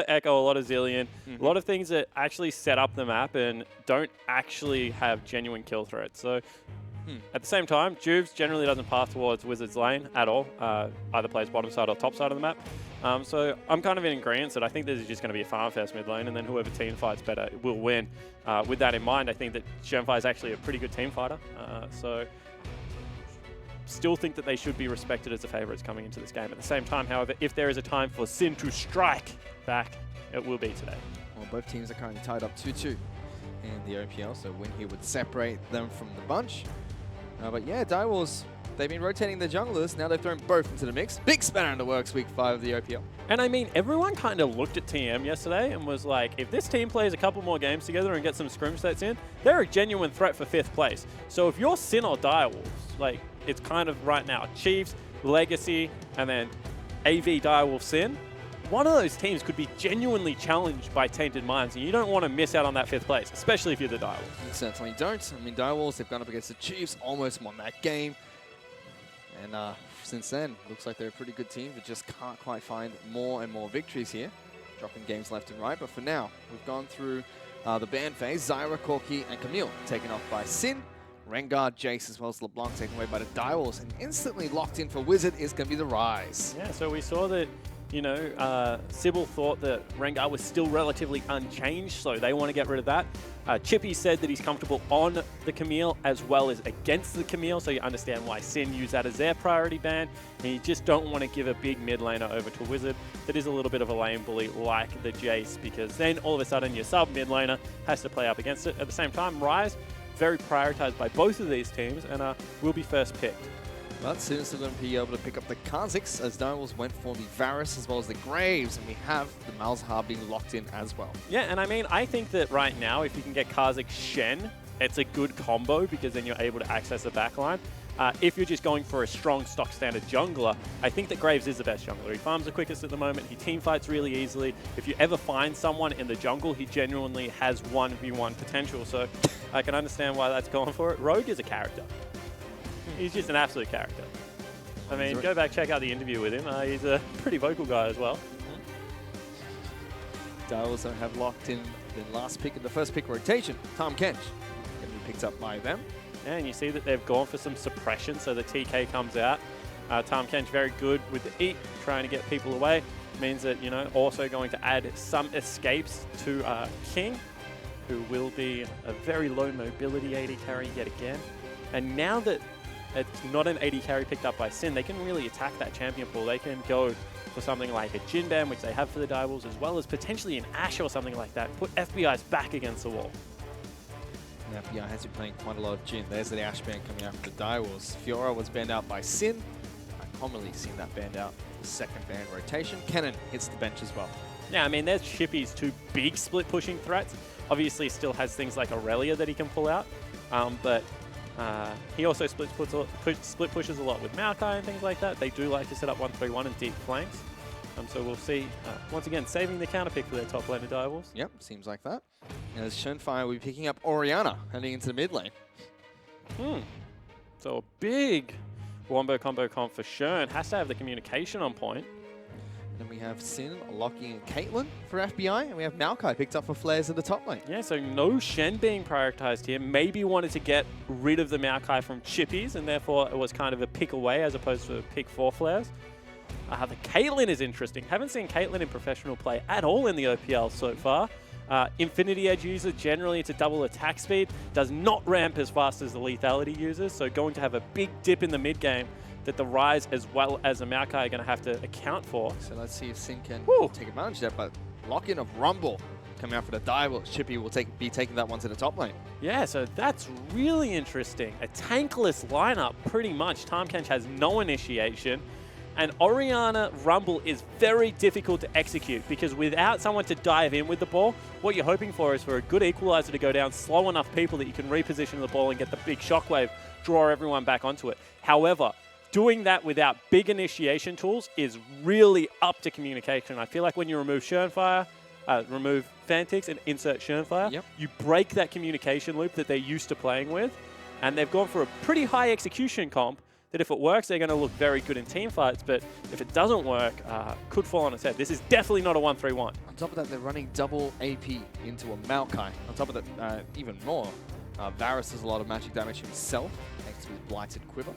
Echo, a lot of Zillion, a lot of things that actually set up the map and don't actually have genuine kill threats. So at the same time, Juves generally doesn't pass towards Wizards lane at all, either plays bottom side or top side of the map. So I'm kind of in agreement that I think this is just going to be a farm fest mid lane, and then whoever team fights better will win. With that in mind, I think that Shenfire is actually a pretty good team fighter. So still think that they should be respected as the favourites coming into this game. At the same time, however, if there is a time for Sin to strike back, it will be today. Well, both teams are currently tied up 2-2 in the OPL, so a win here would separate them from the bunch. But yeah, Direwolves, they've been rotating their junglers. Now they've thrown both into the mix. Big spanner in the works week 5 of the OPL. And I mean, everyone kind of looked at TM yesterday and was like, if this team plays a couple more games together and get some scrim sets in, they're a genuine threat for 5th place. So if you're Sin or Direwolves, like, it's kind of right now, Chiefs, Legacy, and then AV Direwolf Sin, one of those teams could be genuinely challenged by Tainted Minds, and you don't want to miss out on that 5th place, especially if you're the Direwolves. You certainly don't. I mean, Direwolves, they've gone up against the Chiefs, almost won that game. And since then, looks like they're a pretty good team, but just can't quite find more and more victories here. Dropping games left and right, but for now, we've gone through the ban phase. Zyra, Corki, and Camille taken off by Sin. Rengar, Jace, as well as LeBlanc taken away by the Direwolves, and instantly locked in for Wizard is going to be the Rise. Yeah, so we saw that, you know, Sybil thought that Rengar was still relatively unchanged, so they want to get rid of that. Chippy said that he's comfortable on the Camille as well as against the Camille, so you understand why Sin used that as their priority ban, and you just don't want to give a big mid laner over to Wizard that is a little bit of a lane bully like the Jace, because then all of a sudden your sub mid laner has to play up against it. At the same time, Rise, very prioritized by both of these teams, and will be first picked. But soon still going to be able to pick up the Kha'Zix as Direwolves went for the Varus as well as the Graves, and we have the Malzahar being locked in as well. Yeah, and I mean, I think that right now, if you can get Kha'Zix Shen, it's a good combo because then you're able to access the backline. If you're just going for a strong stock standard jungler, I think that Graves is the best jungler. He farms the quickest at the moment, he team fights really easily. If you ever find someone in the jungle, he genuinely has 1v1 potential, so I can understand why that's going for it. Rogue is a character. He's just an absolute character. I mean, go back, check out the interview with him. He's a pretty vocal guy as well. Direwolves have locked in the last pick in the first pick rotation. Tahm Kench going to be picked up by them. And you see that they've gone for some suppression, so the TK comes out. Tahm Kench very good with the eat, trying to get people away. Means that, you know, also going to add some escapes to King, who will be a very low mobility AD carry yet again. And now that it's not an AD carry picked up by Sin, they can really attack that champion pool. They can go for something like a Jhin ban, which they have for the Direwolves, as well as potentially an Ashe or something like that. Put FBI's back against the wall. And FBI has been playing quite a lot of Jhin. There's the Ashe ban coming out for the Direwolves. Fiora was banned out by Sin. I've commonly seen that banned out for the second ban rotation. Kennen hits the bench as well. Yeah, I mean, there's Chippy's 2 big split pushing threats. Obviously, still has things like Aurelia that he can pull out, but he also split pushes a lot with Maokai and things like that. They do like to set up 1-3-1 and deep flanks. So we'll see, once again, saving the counter pick for their top laner Direwolves. Yep, seems like that. And as Shenfire will be picking up Orianna heading into the mid lane. So a big wombo combo comp for Shen. Has to have the communication on point. Then we have Sin locking in Caitlyn for FBI, and we have Maokai picked up for Flares at the top lane. Yeah, so no Shen being prioritized here. Maybe wanted to get rid of the Maokai from Chippies, and therefore it was kind of a pick away as opposed to a pick for Flares. The Caitlyn is interesting. Haven't seen Caitlyn in professional play at all in the OPL so far. Infinity Edge user, generally it's a double attack speed, does not ramp as fast as the lethality users, so going to have a big dip in the mid game that the Rise as well as the Maokai are going to have to account for. So let's see if Sin can take advantage of that, but lock-in of Rumble coming out for the Direwolves. Chippy will be taking that one to the top lane. Yeah, so that's really interesting. A tankless lineup, pretty much. Tahm Kench has no initiation. And Orianna Rumble is very difficult to execute because without someone to dive in with the ball, what you're hoping for is for a good equalizer to go down, slow enough people that you can reposition the ball and get the big shockwave, draw everyone back onto it. However, doing that without big initiation tools is really up to communication. I feel like when you remove Shenfire, remove Fantix and insert Shenfire, you break that communication loop that they're used to playing with. And they've gone for a pretty high execution comp that if it works, they're going to look very good in team fights, but if it doesn't work, could fall on its head. This is definitely not a 1-3-1. On top of that, they're running double AP into a Maokai. On top of that, even more, Varus does a lot of magic damage himself, thanks to his Blighted Quiver.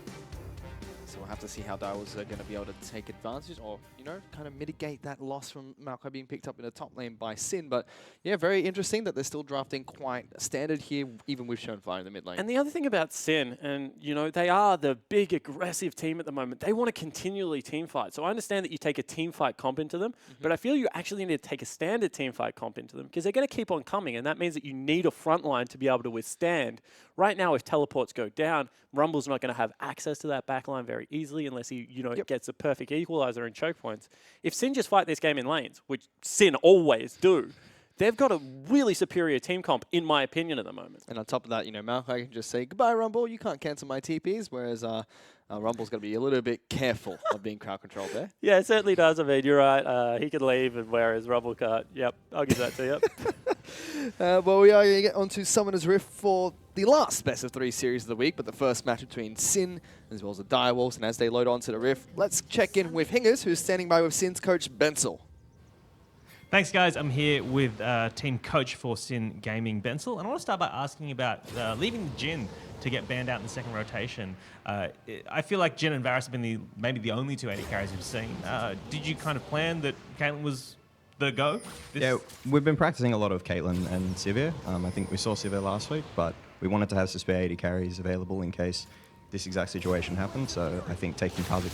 So we'll have to see how Direwolves are going to be able to take advantage or, you know, kind of mitigate that loss from Maokai being picked up in the top lane by Sin. But yeah, very interesting that they're still drafting quite standard here, even with Schoenfire in the mid lane. And the other thing about Sin, and you know, they are the big aggressive team at the moment. They want to continually team fight. So I understand that you take a team fight comp into them, but I feel you actually need to take a standard team fight comp into them because they're going to keep on coming, and that means that you need a front line to be able to withstand. Right now, if teleports go down, Rumble's not going to have access to that backline very easily unless he, you know, gets a perfect equalizer and choke points. If Sin just fight this game in lanes, which Sin always do, they've got a really superior team comp, in my opinion, at the moment. And on top of that, you know, Maokai can just say, goodbye, Rumble, you can't cancel my TPs, whereas Rumble's going to be a little bit careful of being crowd controlled there. Yeah, it certainly does. I mean, you're right. He could leave, and whereas Rumble can't. Yep, I'll give that to you. Well, we are going to get onto Summoner's Rift for the last best of 3 series of the week, but the first match between Sin as well as the Direwolves. And as they load onto the Rift, let's check in with Hingers, who's standing by with Sin's coach, Bensel. Thanks, guys. I'm here with team coach for Sin Gaming, Bensel. And I want to start by asking about leaving Jin to get banned out in the second rotation. I feel like Jin and Varus have been maybe the only 2 AD carries we've seen. Did you kind of plan that Caitlyn was the go? Yeah, we've been practicing a lot of Caitlyn and Sivir. I think we saw Sivir last week, but we wanted to have some spare AD carries available in case this exact situation happened. So I think taking Kazik.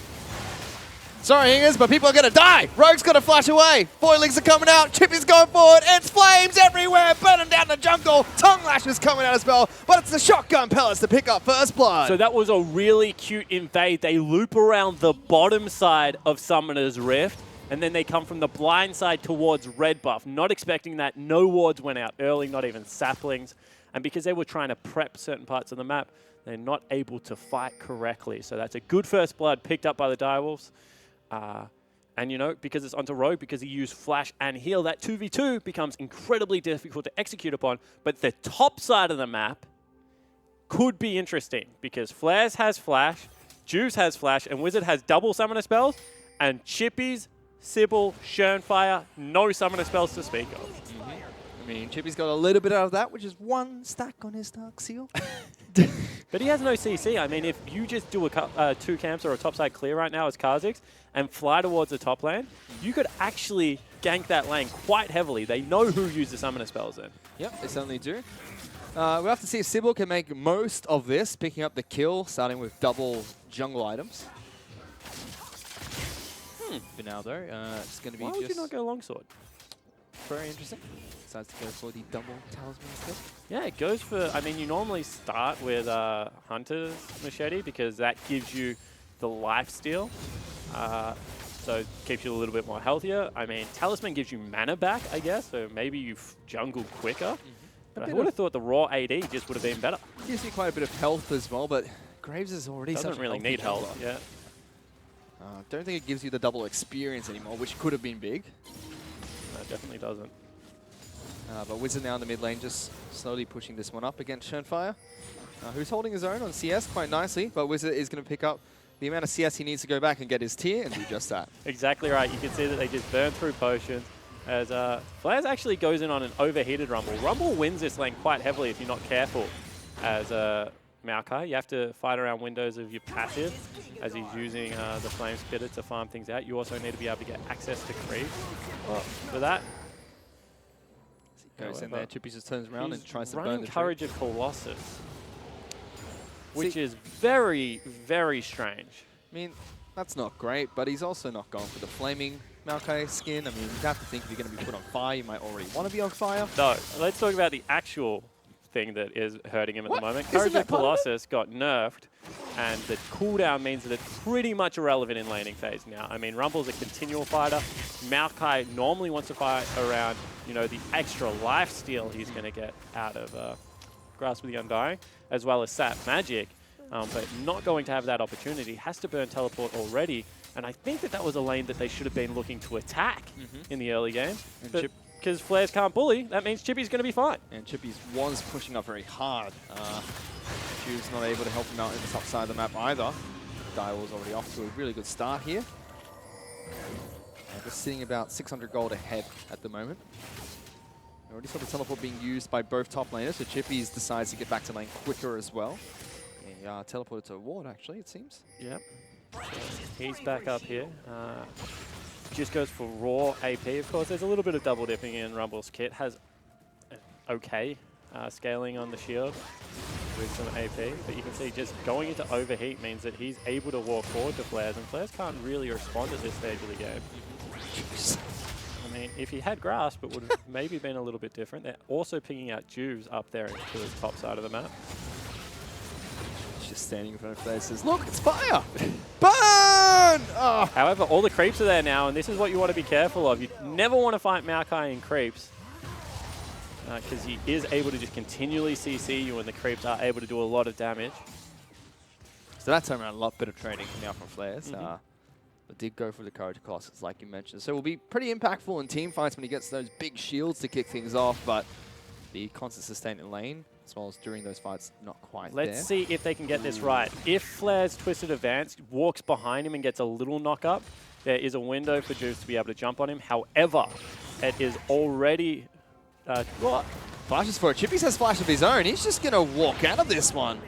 Sorry, Hingers, but people are going to die. Rogue's got to flash away. Foilings are coming out. Chippy's going forward. It's flames everywhere. Burning down the jungle. Tongue Lash is coming out as well. But it's the shotgun pellets to pick up first blood. So that was a really cute invade. They loop around the bottom side of Summoner's Rift, and then they come from the blind side towards red buff. Not expecting that. No wards went out early, not even saplings. And because they were trying to prep certain parts of the map, they're not able to fight correctly. So that's a good first blood picked up by the Direwolves. And, you know, because it's onto Rogue, because he used Flash and Heal, that 2v2 becomes incredibly difficult to execute upon. But the top side of the map could be interesting because Flares has Flash, Juice has Flash, and Wizard has double summoner spells, and Chippy's, Sybil, Schoenfire, no summoner spells to speak of. I mean, Chippy's got a little bit out of that, which is 1 stack on his Dark Seal. But he has no CC. I mean, if you just do a 2 camps or a topside clear right now as Kha'Zix and fly towards the top lane, you could actually gank that lane quite heavily. They know who used the summoner spells in. Yep, they certainly do. We'll have to see if Sybil can make most of this, picking up the kill, starting with double jungle items. For now, though, it's going to be Why would you not go longsword? Very interesting. Decides to go for the double talisman instead. Yeah, it goes for, I mean, you normally start with Hunter's Machete because that gives you the life steal. So it keeps you a little bit more healthier. I mean, Talisman gives you mana back, I guess, so maybe you jungle quicker. But I would have thought the raw AD just would have been better. Gives you quite a bit of health as well, but Graves is already doesn't really need health, yeah. Don't think it gives you the double experience anymore, which could have been big. No, it definitely doesn't. But Wizard now in the mid lane, just slowly pushing this one up against Schoenfire, who's holding his own on CS quite nicely, but Wizard is going to pick up the amount of CS he needs to go back and get his tier and do just that. Exactly right. You can see that they just burn through potions. As Flares actually goes in on an overheated Rumble. Rumble wins this lane quite heavily if you're not careful as Maokai. You have to fight around windows of your passive as he's using the Flame Spitter to farm things out. You also need to be able to get access to creep. For that, goes in there, Chippy just turns around and tries to burn the running Courage of Colossus, which is very, very strange. I mean, that's not great, but he's also not going for the flaming Maokai skin. I mean, you have to think if you're going to be put on fire, you might already want to be on fire. So, let's talk about the actual thing that is hurting him at the moment. Courage of Colossus got nerfed, and the cooldown means that it's pretty much irrelevant in laning phase now. I mean, Rumble's a continual fighter. Maokai normally wants to fight around, you know, the extra life steal he's going to get out of Grasp of the Undying, as well as Sap Magic, but not going to have that opportunity. Has to burn Teleport already, and I think that that was a lane that they should have been looking to attack in the early game. Because Flares can't bully, that means Chippy's going to be fine. And Chippy was pushing up very hard. She was not able to help him out in the top side of the map either. Direwolf's already off to a really good start here. Just sitting about 600 gold ahead at the moment. I already saw the teleport being used by both top laners, so Chippy's decides to get back to lane quicker as well. He teleported to a ward, actually, it seems. Yep. So he's back up here. Just goes for raw AP, of course. There's a little bit of double dipping in Rumble's kit. Has okay scaling on the shield with some AP, but you can see just going into overheat means that he's able to walk forward to flares, and flares can't really respond at this stage of the game. I mean, if he had grasp, it would have maybe been a little bit different. They're also picking out Juves up there to the top side of the map. He's just standing in front of flares, says, look, it's fire! Burn! Oh. However, all the creeps are there now, and this is what you want to be careful of. You never want to fight Maokai in creeps, because he is able to just continually CC you, and the creeps are able to do a lot of damage. So that time around, a lot better training coming out from flares. But did go for the courage costs, like you mentioned. So it will be pretty impactful in team fights when he gets those big shields to kick things off, but the constant sustain in lane, as well as during those fights, not quite there. Let's see if they can get this right. If Flare's Twisted Advance walks behind him and gets a little knock up, there is a window for Juves to be able to jump on him. However, it is already... what? Flashes for it. Chippy has flash of his own. He's just going to walk out of this one.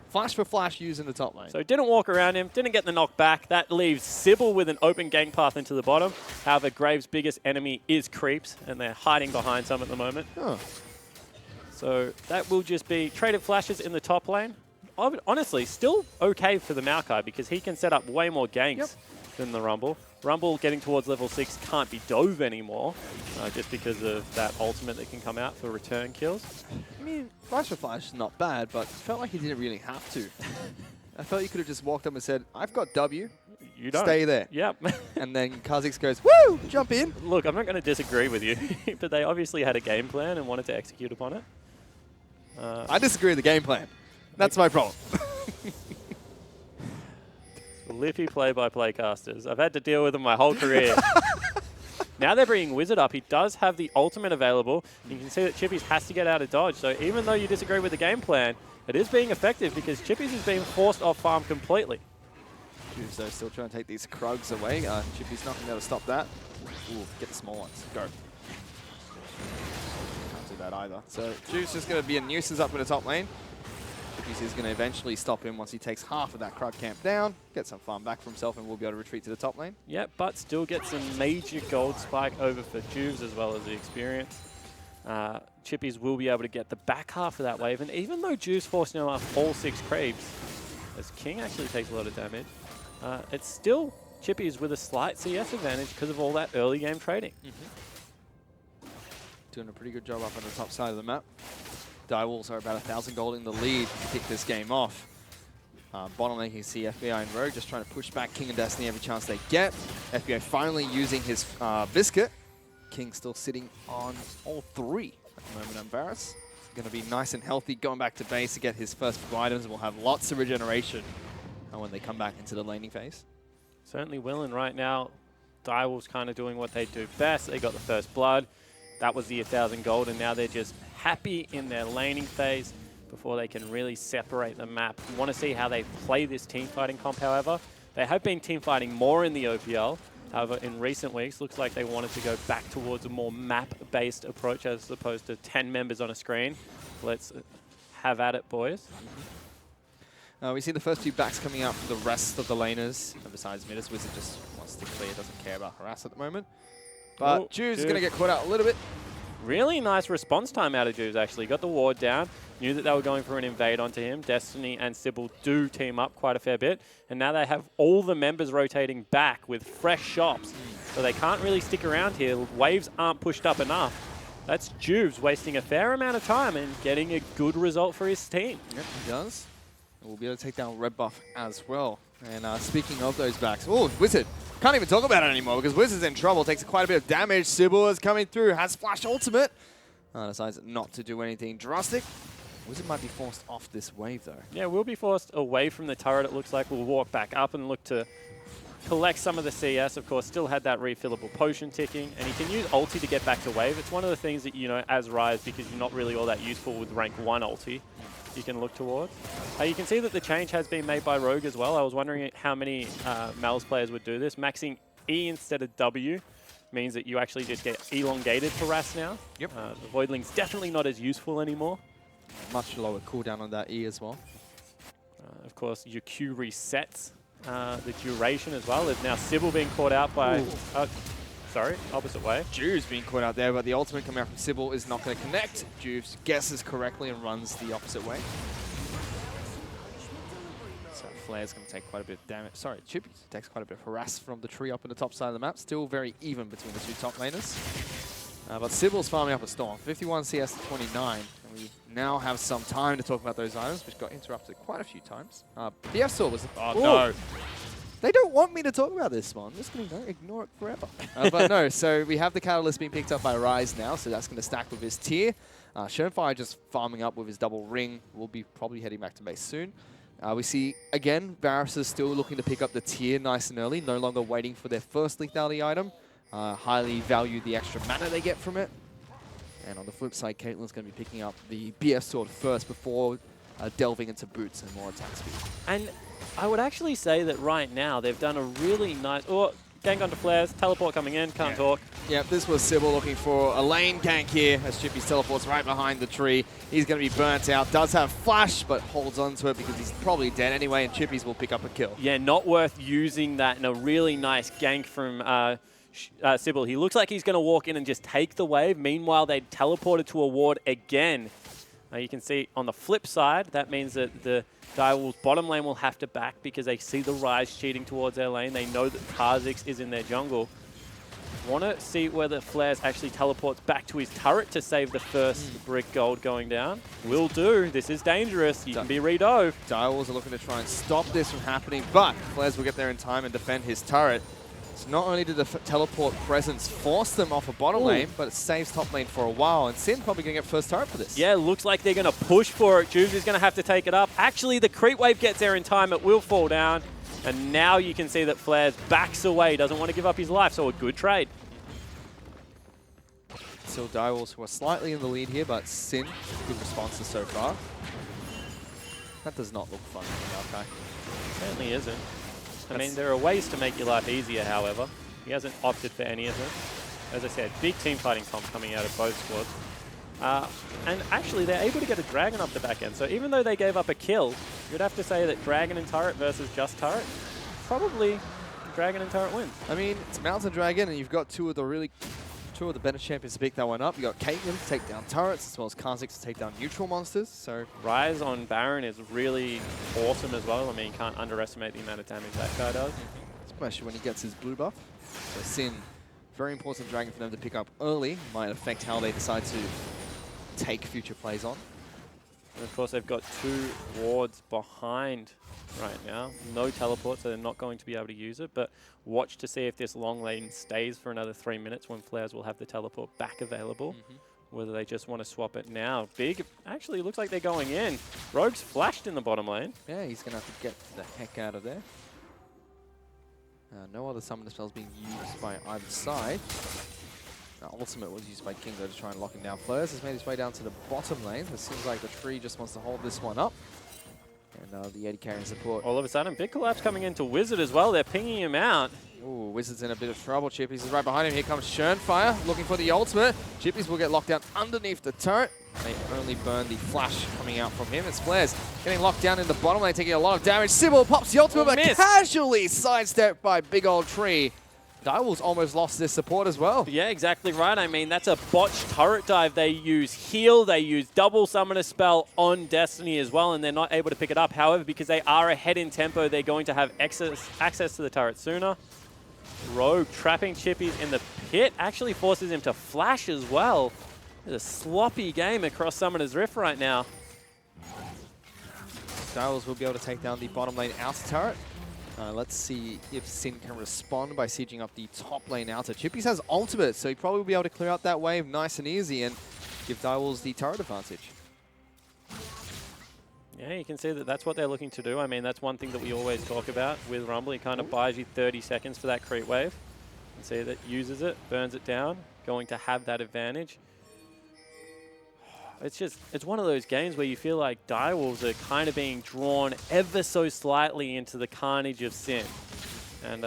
Flash for flash using the top lane. So didn't walk around him, didn't get the knock back. That leaves Sybil with an open gank path into the bottom. However, Graves' biggest enemy is creeps, and they're hiding behind some at the moment. Oh. So that will just be traded flashes in the top lane. Honestly, still okay for the Maokai because he can set up way more ganks than the Rumble. Rumble getting towards level 6 can't be dove anymore just because of that ultimate that can come out for return kills. I mean, flash for flash is not bad, but felt like he didn't really have to. I felt you could have just walked up and said, I've got W. You don't. Stay there. Yep. And then Kha'Zix goes, woo, jump in. Look, I'm not going to disagree with you, but they obviously had a game plan and wanted to execute upon it. I disagree with the game plan. That's my problem. Lippy play-by-play casters. I've had to deal with them my whole career. Now they're bringing Wizard up. He does have the ultimate available. You can see that Chippies has to get out of dodge. So even though you disagree with the game plan, it is being effective because Chippies is being forced off farm completely. Juves, though, still trying to take these Krugs away. Chippy's not going to be able to stop that. Ooh, get the small ones. Go. Can't do that either. So Juves just going to be a nuisance up in the top lane. Chippies is going to eventually stop him once he takes half of that Krug camp down, get some farm back for himself, and we'll be able to retreat to the top lane. Yeah, but still gets a major gold spike over for Juves as well as the experience. Chippies will be able to get the back half of that wave, and even though Juves forced him off all 6 creeps, as King actually takes a lot of damage, it's still Chippies with a slight CS advantage because of all that early game trading. Doing a pretty good job up on the top side of the map. Direwolves are about 1,000 gold in the lead to kick this game off. Bottom lane, you can see FBI and Rogue just trying to push back King and Destiny every chance they get. FBI finally using his Biscuit. King still sitting on all 3 at the moment. Embarrass. Going to be nice and healthy, going back to base to get his first few items. We'll have lots of regeneration when they come back into the laning phase. Certainly will, and right now, Direwolves kind of doing what they do best. They got the first blood. That was the 1,000 gold, and now they're just happy in their laning phase before they can really separate the map. You want to see how they play this team fighting comp, however. They have been team fighting more in the OPL. However, in recent weeks, looks like they wanted to go back towards a more map-based approach as opposed to 10 members on a screen. Let's have at it, boys. We see the first few backs coming out from the rest of the laners. And besides Midas, Wizard just wants to clear, doesn't care about harass at the moment. But Juves is going to get caught out a little bit. Really nice response time out of Juves, actually. Got the ward down, knew that they were going for an invade onto him. Destiny and Sybil do team up quite a fair bit. And now they have all the members rotating back with fresh shops. So they can't really stick around here. Waves aren't pushed up enough. That's Juves wasting a fair amount of time and getting a good result for his team. Yep, he does. And we'll be able to take down Red Buff as well. And speaking of those backs, oh, Wizard. Can't even talk about it anymore because Wizard's in trouble. Takes quite a bit of damage. Sybil is coming through. Has Flash Ultimate. Decides not to do anything drastic. Wizard might be forced off this wave, though. Yeah, we'll be forced away from the turret, it looks like. We'll walk back up and look to collect some of the CS, of course, still had that refillable potion ticking, and he can use ulti to get back to wave. It's one of the things that, you know, as Ryze, because you're not really all that useful with rank 1 ulti, you can look towards. You can see that the change has been made by Rogue as well. I was wondering how many Mal's players would do this. Maxing E instead of W means that you actually just get elongated harass now. Yep. The Voidling's definitely not as useful anymore. Much lower cooldown on that E as well. Of course, your Q resets the duration as well. There's now Sybil being caught out by... sorry, opposite way. Juve's being caught out there, but the ultimate coming out from Sybil is not going to connect. Juve guesses correctly and runs the opposite way. So Flair's going to take quite a bit of damage. Sorry, Chippy takes quite a bit of harass from the tree up in the top side of the map. Still very even between the two top laners. But Sybil's farming up a Storm. 51 CS to 29. And we now have some time to talk about those items, which got interrupted quite a few times. BF Sword was... Oh, no. They don't want me to talk about this one. I'm just going to ignore it forever. But no, so we have the Catalyst being picked up by Ryze now, so that's going to stack with his tier. Schoenfire just farming up with his double ring. Will be probably heading back to base soon. We see, again, Varus is still looking to pick up the tier nice and early, no longer waiting for their first lethality item. Highly value the extra mana they get from it. And on the flip side, Caitlyn's going to be picking up the BF Sword first before delving into boots and more attack speed. And I would actually say that right now they've done a really nice... Oh, gank onto flares, teleport coming in, can't talk. Yeah, this was Sybil looking for a lane gank here as Chippy's teleports right behind the tree. He's going to be burnt out. Does have flash, but holds on to it because he's probably dead anyway, and Chippy's will pick up a kill. Yeah, not worth using that in a really nice gank from Sybil. He looks like he's going to walk in and just take the wave. Meanwhile, they teleported to a ward again. You can see on the flip side, that means that the Direwolves bottom lane will have to back because they see the Ryze cheating towards their lane. They know that Kha'Zix is in their jungle. Want to see whether Flares actually teleports back to his turret to save the first brick gold going down. Will do. This is dangerous. You can be redove. Direwolves are looking to try and stop this from happening, but Flares will get there in time and defend his turret. So not only did the teleport presence force them off a bottom lane, but it saves top lane for a while. And Sin probably going to get first turret for this. Yeah, looks like they're going to push for it. Juves is going to have to take it up. Actually, the creep wave gets there in time. It will fall down. And now you can see that Flares backs away. Doesn't want to give up his life, so a good trade. Still Direwolves who are slightly in the lead here, but Sin, good responses so far. That does not look fun for Maokai. Certainly isn't. I mean, there are ways to make your life easier, however. He hasn't opted for any of them. As I said, big team fighting comp coming out of both squads. And actually, they're able to get a Dragon up the back end. So even though they gave up a kill, you'd have to say that Dragon and Turret versus just Turret, probably Dragon and Turret wins. I mean, it's Mountain Dragon, and you've got two of the better champions to pick that one up. You got Caitlyn to take down turrets, as well as Kha'Zix to take down neutral monsters. So Ryze on Baron is really awesome as well. I mean, you can't underestimate the amount of damage that guy does. Especially when he gets his blue buff. So Sin, very important dragon for them to pick up early. Might affect how they decide to take future plays on. And of course, they've got 2 wards behind right now. No teleport, so they're not going to be able to use it. But watch to see if this long lane stays for another 3 minutes when Flares will have the teleport back available. Whether they just want to swap it now. Big, actually looks like they're going in. Rogue's flashed in the bottom lane. Yeah, he's going to have to get the heck out of there. No other summoner spells being used by either side. Ultimate was used by King though to try and lock him down. Flares has made his way down to the bottom lane. It seems like the tree just wants to hold this one up. And the AD carrying support. All of a sudden, big collapse coming into Wizard as well. They're pinging him out. Ooh, Wizard's in a bit of trouble. Chippies is right behind him. Here comes Schoenfire looking for the ultimate. Chippies will get locked down underneath the turret. They only burn the flash coming out from him. It's Flares getting locked down in the bottom lane, taking a lot of damage. Sybil pops the ultimate, but casually sidestepped by big old tree. Direwolves almost lost their support as well. Yeah, exactly right. I mean, that's a botched turret dive. They use heal, they use double summoner spell on Destiny as well, and they're not able to pick it up. However, because they are ahead in tempo, they're going to have access to the turret sooner. Rogue trapping Chippies in the pit actually forces him to flash as well. It's a sloppy game across Summoner's Rift right now. Direwolves will be able to take down the bottom lane outer turret. Let's see if Sin can respond by sieging up the top lane outer. Chippies has ultimate, so he probably will be able to clear out that wave nice and easy and give Direwolves the turret advantage. Yeah, you can see that that's what they're looking to do. I mean, that's one thing that we always talk about with Rumble. He kind of buys you 30 seconds for that creep wave. You see that uses it, burns it down, going to have that advantage. It's one of those games where you feel like Direwolves are kind of being drawn ever so slightly into the carnage of Sin. And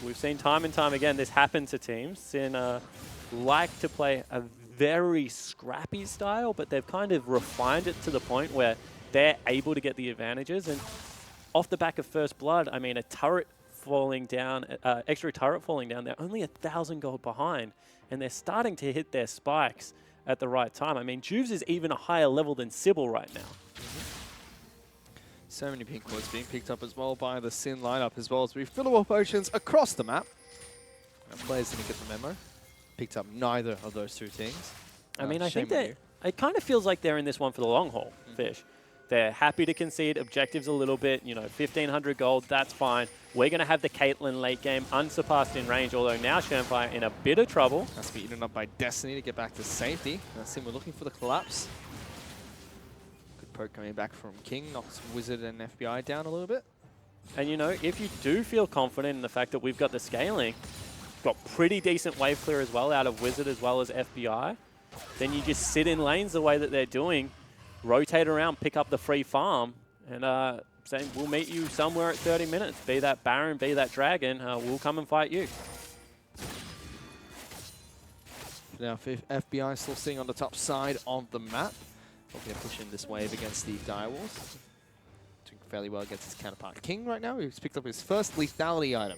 we've seen time and time again this happen to teams. Sin like to play a very scrappy style, but they've kind of refined it to the point where they're able to get the advantages. And off the back of First Blood, I mean, a turret falling down, extra turret falling down, they're only 1,000 gold behind, and they're starting to hit their spikes at the right time. I mean, Juves is even a higher level than CBLOL right now. So many pink points being picked up as well by the Sin lineup, as well as we fill up potions across the map. And players didn't get the memo. Picked up neither of those two things. I mean, I think that it kind of feels like they're in this one for the long haul, Fish. They're happy to concede objectives a little bit, you know, 1,500 gold, that's fine. We're going to have the Caitlyn late game, unsurpassed in range, although now Shenfire in a bit of trouble. Has to be eaten up by Destiny to get back to safety. Sin, we're looking for the collapse. Good poke coming back from King, knocks Wizard and FBI down a little bit. And, you know, if you do feel confident in the fact that we've got the scaling, got pretty decent wave clear as well out of Wizard as well as FBI, then you just sit in lanes the way that they're doing, rotate around, pick up the free farm, and say, we'll meet you somewhere at 30 minutes. Be that Baron, be that Dragon, we'll come and fight you. Now FBI still sitting on the top side of the map. Hoping to push in this wave against the Direwolves. Doing fairly well against his counterpart King right now, who's picked up his first lethality item.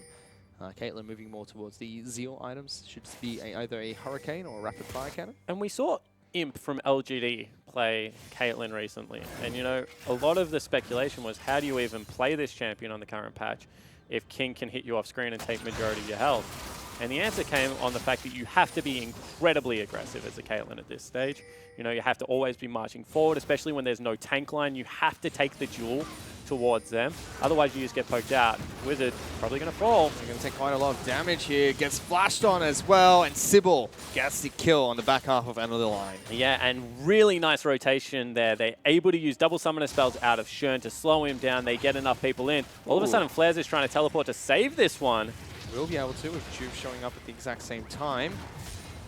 Caitlyn moving more towards the Zeal items. Should be either a Hurricane or a Rapid Fire Cannon. And we saw Imp from LGD play Caitlyn recently. And, you know, a lot of the speculation was, how do you even play this champion on the current patch if King can hit you off screen and take majority of your health? And the answer came on the fact that you have to be incredibly aggressive as a Caitlyn at this stage. You know, you have to always be marching forward, especially when there's no tank line. You have to take the duel towards them. Otherwise, you just get poked out. Wizard probably going to fall. They're going to take quite a lot of damage here. Gets flashed on as well, and Sybil gets the kill on the back half of Another Line. Yeah, and really nice rotation there. They're able to use double summoner spells out of Shern to slow him down. They get enough people in. All of a sudden, Flares is trying to teleport to save this one. Will be able to with Juve showing up at the exact same time.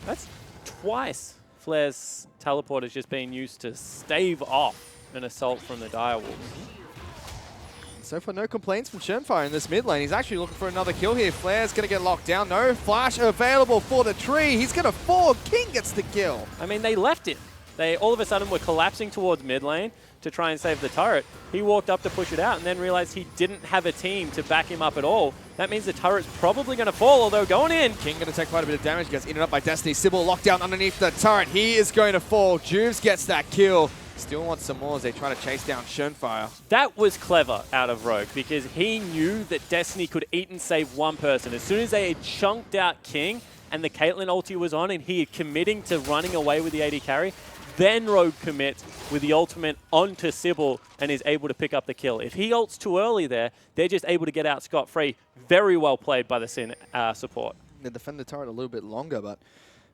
That's twice Flare's teleport is just being used to stave off an assault from the Direwolves. So far, no complaints from Shenfire in this mid lane. He's actually looking for another kill here. Flare's going to get locked down. No flash available for the tree. He's going to fall. King gets the kill. I mean, they left it. They all of a sudden were collapsing towards mid lane to try and save the turret. He walked up to push it out and then realized he didn't have a team to back him up at all. That means the turret's probably going to fall, although going in. King going to take quite a bit of damage. Gets eaten up by Destiny. Sybil locked down underneath the turret. He is going to fall. Juves gets that kill. Still wants some more as they try to chase down Shenfire. That was clever out of Rogue because he knew that Destiny could eat and save one person. As soon as they had chunked out King and the Caitlyn ulti was on and he had committing to running away with the AD carry, then Rogue commits with the ultimate onto Sybil and is able to pick up the kill. If he ults too early there, they're just able to get out scot-free. Very well played by the Sin support. They defend the turret a little bit longer, but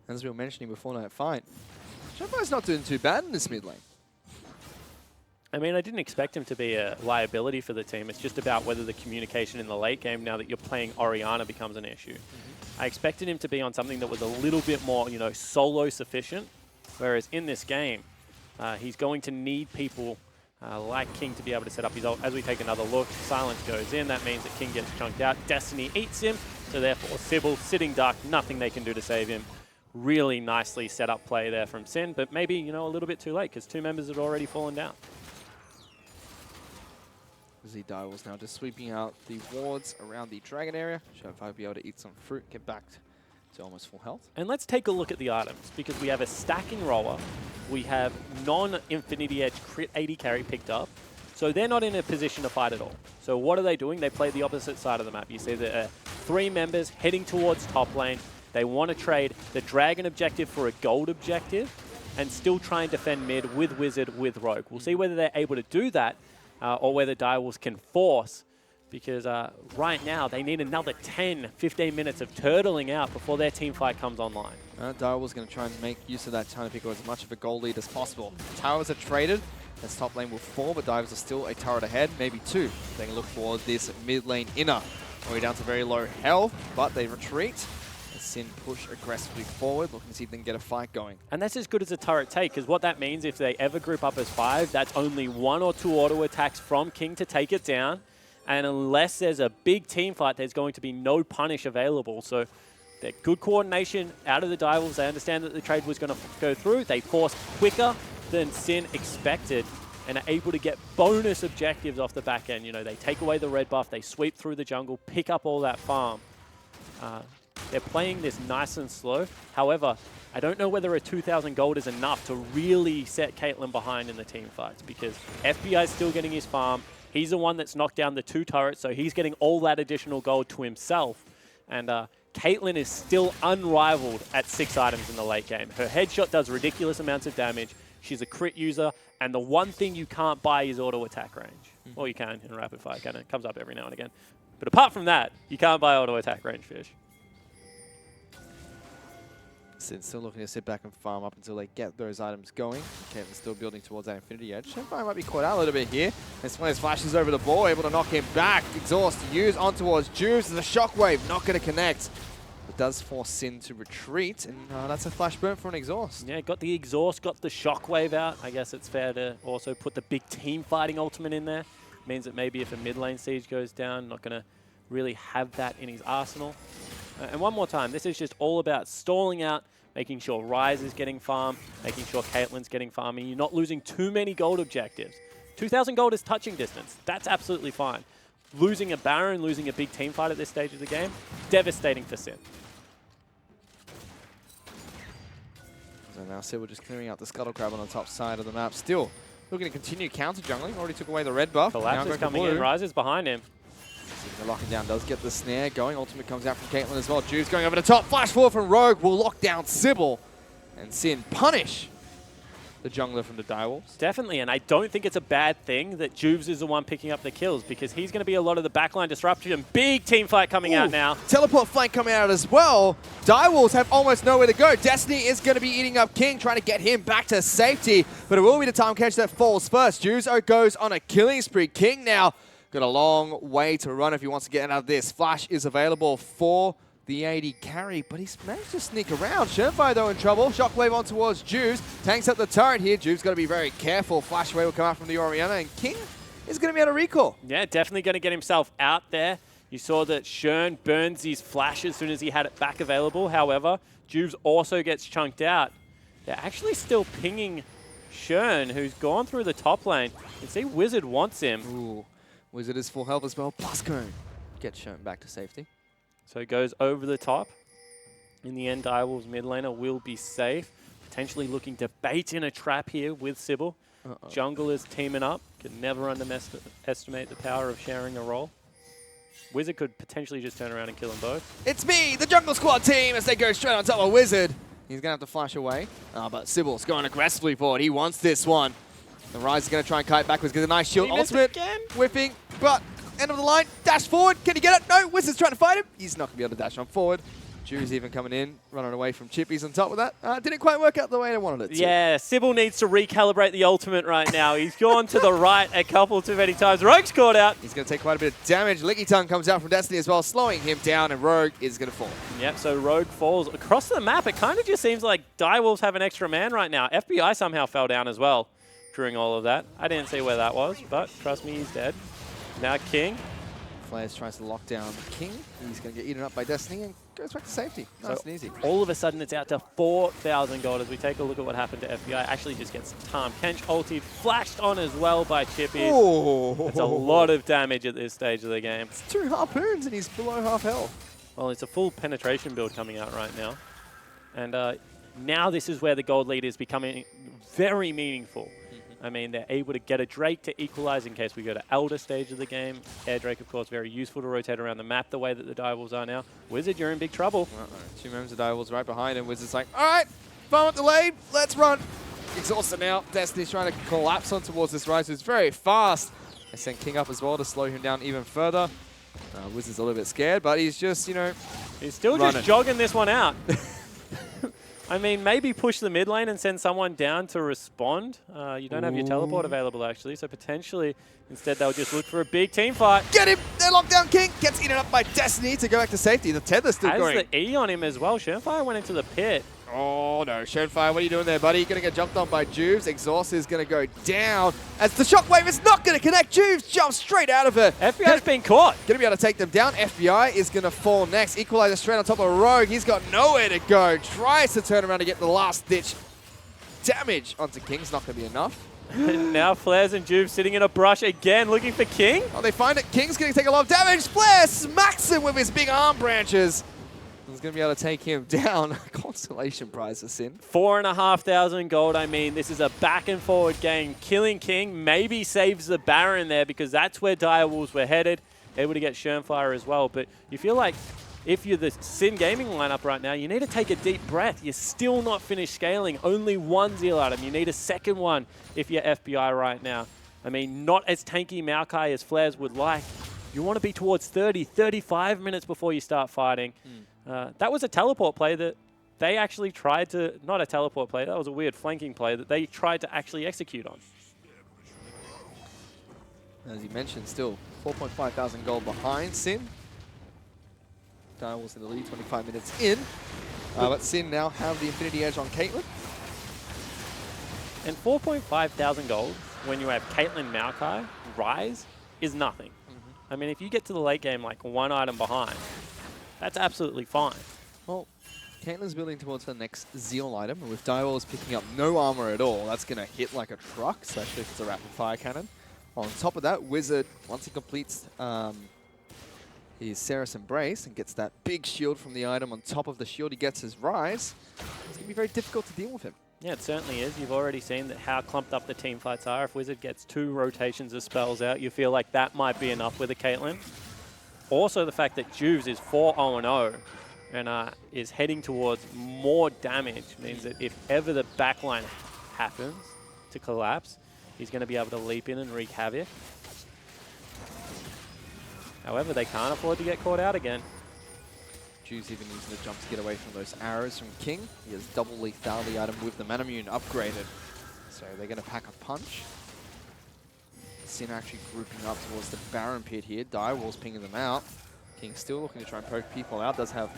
as we were mentioning before that fight, Shenfire's not doing too bad in this mid lane. I mean, I didn't expect him to be a liability for the team. It's just about whether the communication in the late game, now that you're playing Orianna, becomes an issue. I expected him to be on something that was a little bit more, you know, solo sufficient. Whereas in this game, he's going to need people like King to be able to set up his ult. As we take another look, Silence goes in. That means that King gets chunked out. Destiny eats him. So therefore, Sybil sitting dark, nothing they can do to save him. Really nicely set up play there from Sin, but maybe, you know, a little bit too late because two members had already fallen down. The Direwolves now just sweeping out the wards around the Dragon area. Shenfire will be able to eat some fruit, get back to almost full health. And let's take a look at the items, because we have a stacking roller, we have non-Infinity Edge crit 80 carry picked up, so they're not in a position to fight at all. So what are they doing? They play the opposite side of the map. You see there are 3 members heading towards top lane. They want to trade the Dragon objective for a gold objective and still try and defend mid with Wizard, with Rogue. We'll see whether they're able to do that or whether Direwolves can force because right now they need another 10, 15 minutes of turtling out before their team fight comes online. Direwolf's going to try and make use of that time to pick up as much of a goal lead as possible. Towers are traded. As top lane will fall, but Divers are still a turret ahead, maybe two. They can look for this mid lane inner. Way down to very low health, but they retreat. As Sin push aggressively forward, looking to see if they can get a fight going. And that's as good as a turret take, because what that means, if they ever group up as 5, that's only 1 or 2 auto attacks from King to take it down. And unless there's a big team fight, there's going to be no punish available. So they're good coordination out of the Direwolves. They understand that the trade was going to go through. They force quicker than Sin expected and are able to get bonus objectives off the back end. You know, they take away the red buff, they sweep through the jungle, pick up all that farm. They're playing this nice and slow. However, I don't know whether a 2,000 gold is enough to really set Caitlyn behind in the team fights, because FBI is still getting his farm. He's the one that's knocked down the 2 turrets, so he's getting all that additional gold to himself. And Caitlyn is still unrivaled at 6 items in the late game. Her headshot does ridiculous amounts of damage. She's a crit user, and the one thing you can't buy is auto attack range. Well, you can in rapid fire, kind of comes up every now and again. But apart from that, you can't buy auto attack range, Fish. Sin's still looking to sit back and farm up until they get those items going. Caitlin's still building towards that Infinity Edge. Shenfire might be caught out a little bit here. As Flares flashes over the ball, able to knock him back. Exhaust used on towards Juice. There's a shockwave, not going to connect. It does force Sin to retreat, and that's a flash burn for an exhaust. Yeah, got the exhaust, got the shockwave out. I guess it's fair to also put the big team fighting ultimate in there. Means that maybe if a mid lane siege goes down, not going to really have that in his arsenal. And one more time, this is just all about stalling out, making sure Ryze is getting farm, making sure Caitlyn's getting farm, and you're not losing too many gold objectives. 2,000 gold is touching distance. That's absolutely fine. Losing a Baron, losing a big team fight at this stage of the game, devastating for Sin. So now Sybil just clearing out the Scuttle Crab on the top side of the map. Still looking to continue counter jungling. Already took away the red buff. Collapse is coming in. Ryze is behind him. The locking down does get the snare going. Ultimate comes out from Caitlyn as well. Juice going over the top. Flash forward from Rogue will lock down Sybil. And Sin punish the jungler from the Direwolves. Definitely, and I don't think it's a bad thing that Juves is the one picking up the kills, because he's going to be a lot of the backline disruption. Big team fight coming out now. Teleport flank coming out as well. Direwolves have almost nowhere to go. Destiny is going to be eating up King, trying to get him back to safety, but it will be the time catch that falls first. Juzo goes on a killing spree. King now got a long way to run if he wants to get out of this. Flash is available for the AD carry, but he's managed to sneak around. Shenfire, though, in trouble. Shockwave on towards Juves. Tanks up the turret here. Juves got to be very careful. Flash wave will come out from the Orianna, and King is going to be able to recall. Yeah, definitely going to get himself out there. You saw that Shern burns his flash as soon as he had it back available. However, Juves also gets chunked out. They're actually still pinging Shern, who's gone through the top lane. You can see Wizard wants him. Ooh, Wizard is full health as well. Buscone gets Shern back to safety. So it goes over the top. In the end, Direwolves mid laner will be safe. Potentially looking to bait in a trap here with Sybil. Jungle is teaming up. Can never underestimate the power of sharing a role. Wizard could potentially just turn around and kill them both. It's me, the Jungle Squad team, as they go straight on top of Wizard. He's going to have to flash away. But Sybil's going aggressively forward. He wants this one. The Ryze is going to try and kite backwards, get a nice shield. Ultimate whipping, but end of the line, dash forward. Can he get it? No, Wizard's trying to fight him. He's not going to be able to dash on forward. Drew's even coming in, running away from Chippy's on top of that. Didn't quite work out the way they wanted it to. Yeah, Sybil needs to recalibrate the ultimate right now. He's gone to the right a couple too many times. Rogue's caught out. He's going to take quite a bit of damage. Licky Tongue comes out from Destiny as well, slowing him down, and Rogue is going to fall. Yep, so Rogue falls across the map. It kind of just seems like Direwolves have an extra man right now. FBI somehow fell down as well during all of that. I didn't see where that was, but trust me, he's dead. Now King. Flares tries to lock down King. He's going to get eaten up by Destiny and goes back to safety. Nice and easy. All of a sudden, it's out to 4,000 gold as we take a look at what happened to FBI. Actually just gets Tahm Kench ulted, flashed on as well by Chippy. It's a lot of damage at this stage of the game. It's 2 harpoons and he's below half health. Well, it's a full penetration build coming out right now. And now this is where the gold lead is becoming very meaningful. I mean, they're able to get a Drake to equalize in case we go to Elder stage of the game. Air Drake, of course, very useful to rotate around the map the way that the Direwolves are now. Wizard, you're in big trouble. 2 members of Direwolves right behind him. Wizard's like, all right, farm up the lane, let's run. Exhausted now. Destiny's trying to collapse on towards this Ryze, who's very fast. They send King up as well to slow him down even further. Wizard's a little bit scared, but he's just, you know, he's still running. just jogging this one out. I mean, maybe push the mid lane and send someone down to respond. You don't have your teleport available, actually, so potentially instead they'll just look for a big team fight. Get him! They're locked down. King gets eaten up by Destiny to go back to safety. The tether's still going. Has the E on him as well. Shenfire went into the pit. Oh no, Shenfire, what are you doing there, buddy? You're going to get jumped on by Juves. Exhaust is going to go down as the shockwave is not going to connect. Juves jumps straight out of it. FBI's been caught. Going to be able to take them down. FBI is going to fall next. Equalizer straight on top of Rogue. He's got nowhere to go. Tries to turn around to get the last ditch damage onto King. It's not going to be enough. And now Flares and Juve sitting in a brush again, looking for King. Oh, they find it. King's going to take a lot of damage. Flare smacks him with his big arm branches. He's going to be able to take him down. Constellation prize for Sin. 4,500 gold. I mean, this is a back and forward game. Killing King maybe saves the Baron there because that's where Direwolves were headed. Able to get Shenfire as well. But you feel like if you're the Sin Gaming lineup right now, you need to take a deep breath. You're still not finished scaling. Only one Zeal item. You need a second one if you're FBI right now. I mean, not as tanky Maokai as Flares would like. You want to be towards 30, 35 minutes before you start fighting. That was a teleport play that they actually tried to, not a teleport play, that was a weird flanking play that they tried to actually execute on. As you mentioned, still 4.5 thousand gold behind Sin. Direwolves in the lead, 25 minutes in. But Sin now have the Infinity Edge on Caitlyn. And 4.5 thousand gold when you have Caitlyn Maokai, Rise, is nothing. I mean, if you get to the late game like one item behind, that's absolutely fine. Well, Caitlyn's building towards her next Zeal item, and with Direwolves picking up no armor at all, that's going to hit like a truck, especially if it's a rapid fire cannon. On top of that, Wizard, once he completes his Ceres Embrace and gets that big shield from the item on top of the shield he gets his Rise, it's going to be very difficult to deal with him. Yeah, it certainly is. You've already seen that how clumped up the team fights are. If Wizard gets 2 rotations of spells out, you feel like that might be enough with a Caitlyn. Also, the fact that Juves is 4-0-0 and is heading towards more damage means that if ever the backline happens to collapse, he's going to be able to leap in and wreak havoc. However, they can't afford to get caught out again. Juves even using the jump to get away from those arrows from King. He has double lethality item with the Manamune upgraded. So they're going to pack a punch. Sin actually grouping up towards the Baron pit here. Direwolves pinging them out. King still looking to try and poke people out. Does have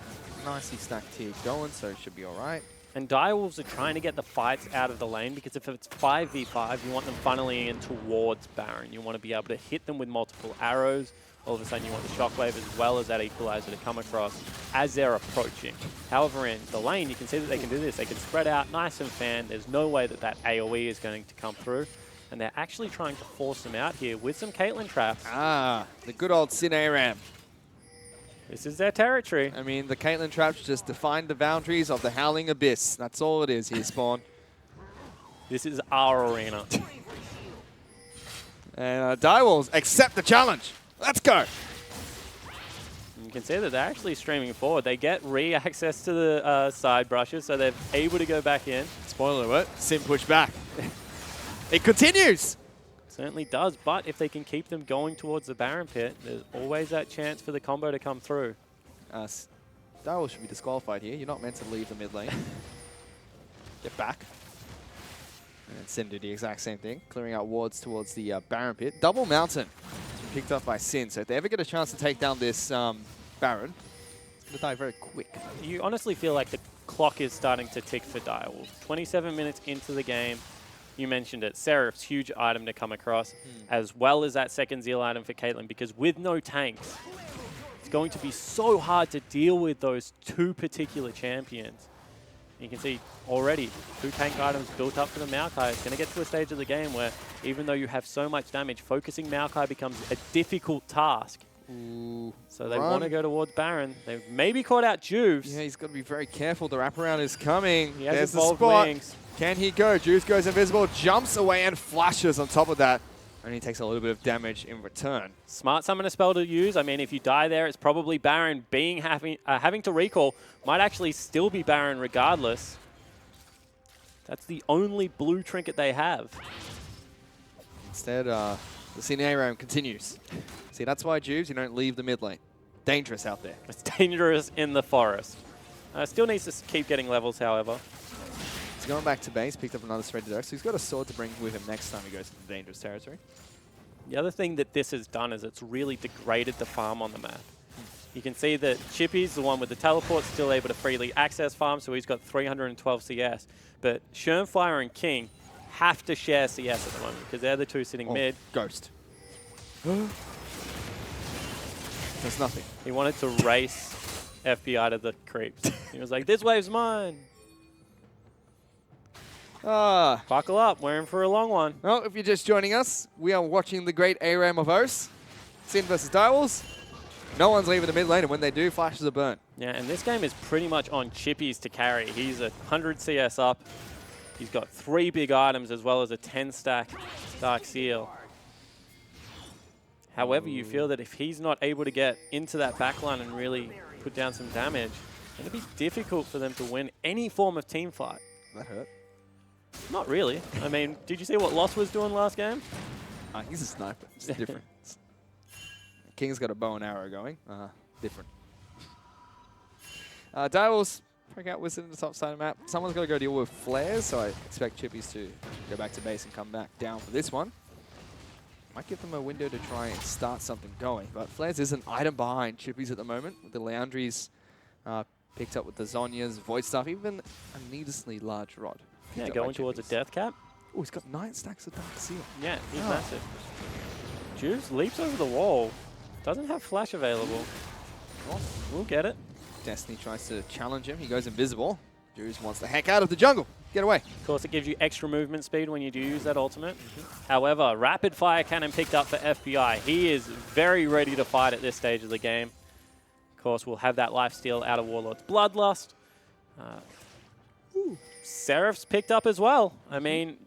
nicely stacked tier going, so it should be alright. And Direwolves are trying to get the fights out of the lane because if it's 5v5, you want them funneling in towards Baron. You want to be able to hit them with multiple arrows. All of a sudden you want the shockwave as well as that equalizer to come across as they're approaching. However, in the lane, you can see that they can do this. They can spread out nice and fan. There's no way that that AoE is going to come through. And they're actually trying to force them out here with some Caitlyn traps. Ah, the good old Sin ARAM. This is their territory. I mean, the Caitlyn traps just define the boundaries of the Howling Abyss. That's all it is here, Spawn. This is our arena. And Direwolves accept the challenge. Let's go. You can see that they're actually streaming forward. They get re-access to the side brushes, so they're able to go back in. Spoiler alert, Sin push back. It continues. Certainly does, but if they can keep them going towards the Baron pit, there's always that chance for the combo to come through. Direwolves should be disqualified here. You're not meant to leave the mid lane. Get back. And Sin did the exact same thing, clearing out wards towards the Baron pit. Double Mountain picked up by Sin, so if they ever get a chance to take down this Baron, it's going to die very quick. You honestly feel like the clock is starting to tick for Direwolves. 27 minutes into the game. You mentioned it, Seraph's huge item to come across, as well as that second Zeal item for Caitlyn, because with no tanks, it's going to be so hard to deal with those 2 particular champions. You can see already 2 tank items built up for the Maokai. It's going to get to a stage of the game where even though you have so much damage, focusing Maokai becomes a difficult task. Ooh, so they want to go towards Baron. They've maybe caught out Juves. Yeah, he's got to be very careful. The wraparound is coming. He has There's the evolved spot. wings. Can he go? Juice goes invisible, jumps away and flashes on top of that. And he takes a little bit of damage in return. Smart summoner spell to use. I mean, if you die there, it's probably Baron. Having to recall might actually still be Baron regardless. That's the only blue trinket they have. Instead, they're The Sin ARAM continues. See, that's why, Juves, you don't leave the mid lane. Dangerous out there. It's dangerous in the forest. Still needs to keep getting levels, however. He's going back to base, picked up another thread to so he's got a sword to bring with him next time he goes to the dangerous territory. The other thing that this has done is it's really degraded the farm on the map. You can see that Chippy's the one with the teleport, still able to freely access farm, so he's got 312 CS. But Shermfire and King have to share CS at the moment because they're the two sitting mid. Ghost. There's nothing. He wanted to race FBI to the creeps. He was like, this wave's mine. Buckle up, we're in for a long one. Well, if you're just joining us, we are watching the great ARAM of O's. Sin versus Direwolves. No one's leaving the mid lane, and when they do, flashes are burnt. Yeah, and this game is pretty much on Chippy's to carry. He's 100 CS up. He's got 3 big items as well as a 10-stack Dark Seal. However, you feel that if he's not able to get into that backline and really put down some damage, it's going to be difficult for them to win any form of team fight. That hurt. Not really. I mean, did you see what Lost was doing last game? He's a sniper. It's different. King's got a bow and arrow going. Different. Direwolves break out Wizard in the top side of the map. Someone's got to go deal with flares, so I expect Chippies to go back to base and come back down for this one. Might give them a window to try and start something going, but flares is an item behind Chippies at the moment, with the Leandries picked up with the Zhonya's, Void Staff, even a needlessly large rod. Yeah, going towards a death cap. Oh, he's got 9 stacks of Dark Seal. Yeah, he's massive. Juice leaps over the wall. Doesn't have flash available. Well, we'll get it. Destiny tries to challenge him. He goes invisible. Juice wants the heck out of the jungle. Get away. Of course, it gives you extra movement speed when you do use that ultimate. However, rapid fire cannon picked up for FBI. He is very ready to fight at this stage of the game. Of course, we'll have that lifesteal out of Warlord's Bloodlust. Seraph's picked up as well. I mean,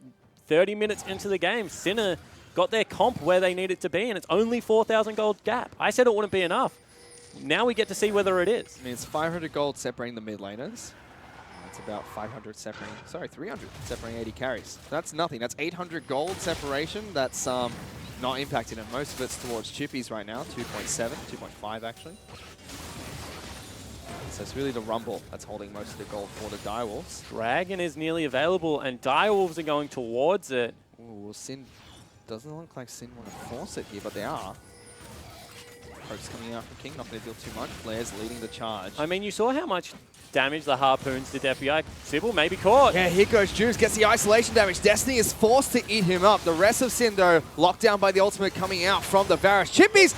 30 minutes into the game, Sinner got their comp where they need it to be, and it's only 4,000 gold gap. I said it wouldn't be enough. Now we get to see whether it is. I mean, it's 500 gold separating the mid laners. That's about 500 separating, sorry, 300 separating 80 carries. So that's nothing. That's 800 gold separation. That's not impacting it. Most of it's towards Chippies right now, 2.7, 2.5 actually. So it's really the Rumble that's holding most of the gold for the Direwolves. Dragon is nearly available, and Direwolves are going towards it. Ooh, Sin doesn't look like Sin want to force it here, but they are. Pokes coming out from King, not going to deal too much. Flares leading the charge. I mean, you saw how much damage the Harpoons did to FBI. Sybil may be caught. Yeah, here goes Juice, gets the isolation damage. Destiny is forced to eat him up. The rest of Sin, though, locked down by the ultimate coming out from the Varus. Chippies,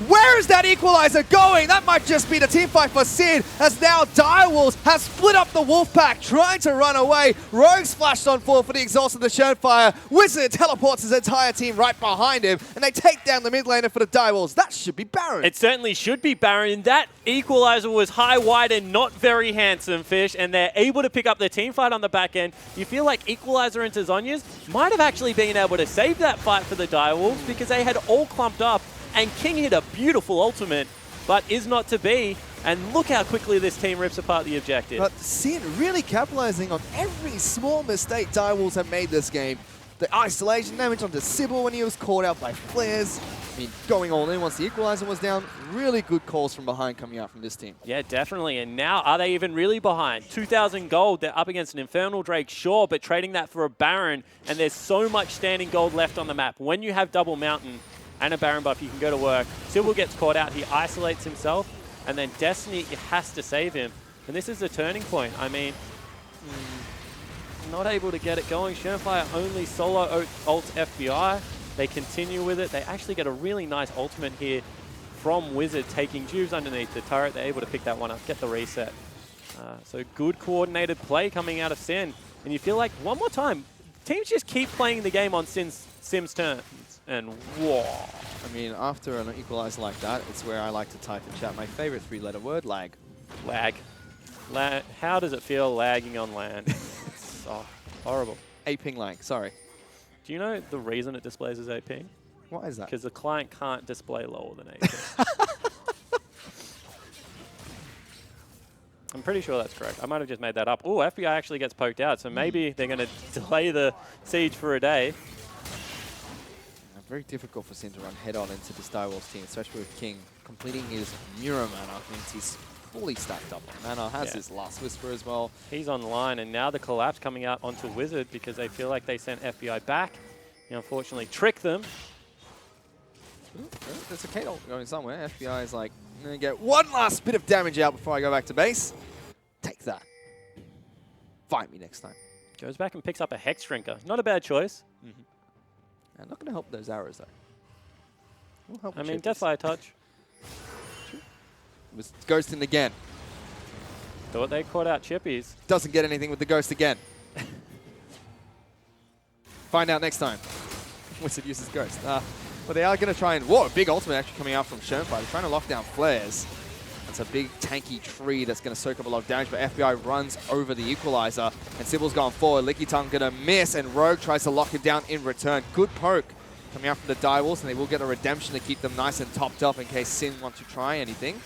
where is that equalizer going? That might just be the team fight for Sin, as now Direwolves have split up the Wolfpack, trying to run away. Rogue splashed on forward for the exhaust of the Shermfire. Wizard teleports his entire team right behind him, and they take down the mid laner for the Direwolves. That should be Baron. It certainly should be Baron. That equalizer was high, wide, and not very handsome, Fish, and they're able to pick up the team fight on the back end. You feel like equalizer into Zhonya's might have actually been able to save that fight for the Direwolves because they had all clumped up. And King hit a beautiful ultimate, but is not to be. And look how quickly this team rips apart the objective. But Sin really capitalizing on every small mistake Direwolves have made this game. The isolation damage onto Sybil when he was caught out by flares. I mean, going all in once the equalizer was down. Really good calls from behind coming out from this team. Yeah, definitely. And now, are they even really behind? 2,000 gold. They're up against an Infernal Drake, sure, but trading that for a Baron. And there's so much standing gold left on the map. When you have double Mountain and a Baron buff, you can go to work. Sybil gets caught out. He isolates himself. And then Destiny has to save him. And this is the turning point. I mean, not able to get it going. Shermfire only solo ults FBI. They continue with it. They actually get a really nice ultimate here from Wizard, taking Juves underneath the turret. They're able to pick that one up, get the reset. So good coordinated play coming out of Sin. And you feel like, one more time, teams just keep playing the game on Sim's turns. And whoa. I mean, after an equalizer like that, it's where I like to type in chat my favorite 3-letter word, lag. Lag. How does it feel lagging on land? It's horrible. 8 ping lag, sorry. Do you know the reason it displays as 8 ping? Why is that? Because the client can't display lower than 8 ping. I'm pretty sure that's correct. I might have just made that up. Oh, FBI actually gets poked out, so maybe they're going to delay the siege for a day. very difficult for Sin to run head-on into this Direwolves team, especially with King completing his Mura mana. Means he's fully stacked up on mana, has his Last Whisper as well. He's on the line, and now the collapse coming out onto Wizard because they feel like they sent FBI back. You unfortunately trick them. Ooh, there's a K-ult going somewhere. FBI is like, I'm going to get one last bit of damage out before I go back to base. Take that. Fight me next time. Goes back and picks up a Hex Drinker. Not a bad choice. I'm not going to help those arrows, though. We'll help I mean, Chippies. Deathfire Touch. Was ghosting again. Thought they caught out Chippies. Doesn't get anything with the ghost again. Find out next time. Wizard uses ghost. But they are going to try and... Whoa, big ultimate actually coming out from Shenfire. They're trying to lock down flares. It's a big tanky tree that's going to soak up a lot of damage, but FBI runs over the equalizer, and Sybil's gone forward. Licky Tongue going to miss, and Rogue tries to lock him down in return. Good poke coming out from the Direwolves, and they will get a redemption to keep them nice and topped up in case Sin wants to try anything.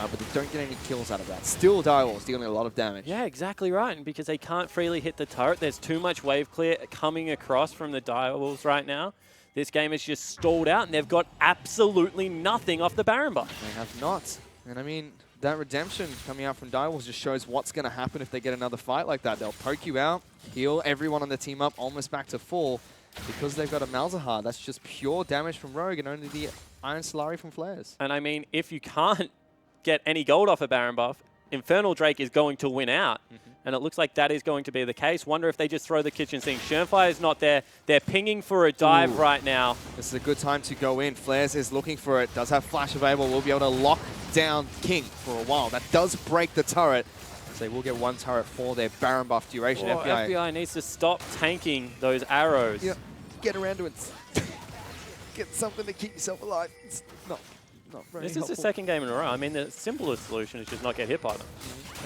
But they don't get any kills out of that. Still Direwolves dealing a lot of damage. Yeah, exactly right. And because they can't freely hit the turret, there's too much wave clear coming across from the Direwolves right now. This game is just stalled out, and they've got absolutely nothing off the Baron buff. They have not. And I mean, that redemption coming out from Direwolves just shows what's going to happen if they get another fight like that. They'll poke you out, heal everyone on the team up almost back to full because they've got a Malzahar. That's just pure damage from Rogue and only the Iron Solari from Flares. And I mean, if you can't get any gold off a Baron buff, Infernal Drake is going to win out. And it looks like that is going to be the case. Wonder if they just throw the kitchen sink. Shenfire is not there. They're pinging for a dive right now. This is a good time to go in. Flares is looking for it. Does have flash available. We'll be able to lock down King for a while. That does break the turret. So they will get one turret for their Baron buff duration. Oh, FBI needs to stop tanking those arrows. Yeah, get around to it. Get something to keep yourself alive. It's not very This helpful. is the second game in a row. I mean, the simplest solution is just not get hit by them.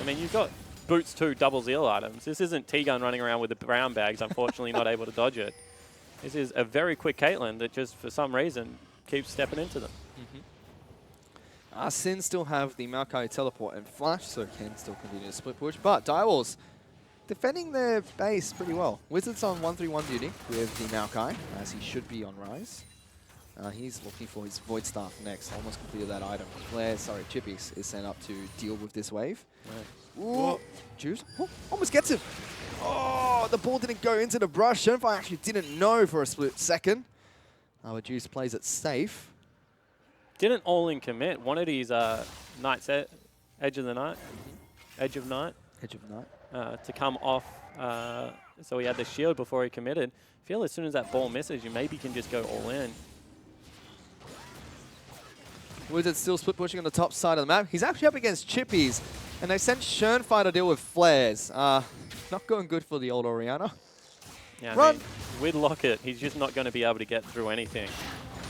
I mean, you've got Boots 2 double Zeal items. This isn't T-Gun running around with the brown bags, unfortunately not able to dodge it. This is a very quick Caitlyn that just, for some reason, keeps stepping into them. Sin still have the Maokai teleport and flash, so can still continue to split push. But Direwolves defending their base pretty well. Wizards on 1-3-1 duty with the Maokai, as he should be on Rise. He's looking for his Void Staff next. Almost completed that item. Chippies is sent up to deal with this wave. Ooh, Juice. Oh, almost gets him. Oh, the ball didn't go into the brush. Shenfire actually didn't know for a split second. But Juice plays it safe. Didn't all-in commit. Wanted his Night set, Edge of the Night, Edge of Night. Edge of Night. To come off, so he had the shield before he committed. I feel as soon as that ball misses, you maybe can just go all in. Wizards still split pushing on the top side of the map. He's actually up against Chippies, and they sent Shenfire to deal with flares. Not going good for the old Orianna. Yeah, Run! I mean, with Locket, he's just not going to be able to get through anything.